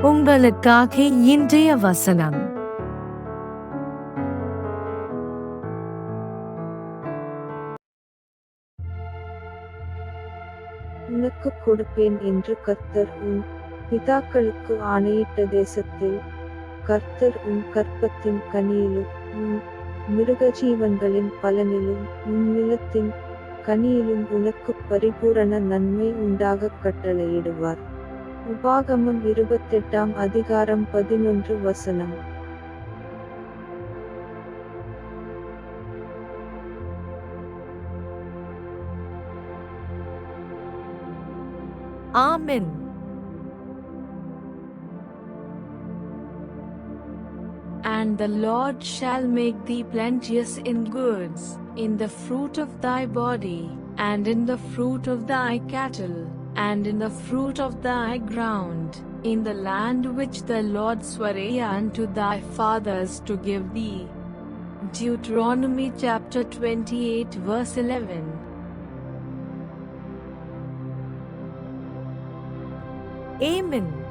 உங்களுக்காக இன்றைய வசனம். உனக்குக் கொடுப்பேன் என்று கர்த்தர் உன் பிதாக்களுக்கு ஆணையிட்ட தேசத்தில் கர்த்தர் உன் கர்ப்பத்தின் கனியிலும் உன் மிருகஜீவன்களின் பலனிலும் உன் நிலத்தின் கனியிலும் உனக்குப் பரிபூரண நன்மை உண்டாகக் கட்டளையிடுவார். உபாகமம் 28 அதிகாரம் 11 வசனம். ஆமென். And the Lord shall make thee plenteous in goods, in the fruit of thy body, and in the fruit of thy cattle, and in the fruit of thy ground, in the land which the Lord sware unto thy fathers to give thee. Deuteronomy chapter 28 verse 11. Amen.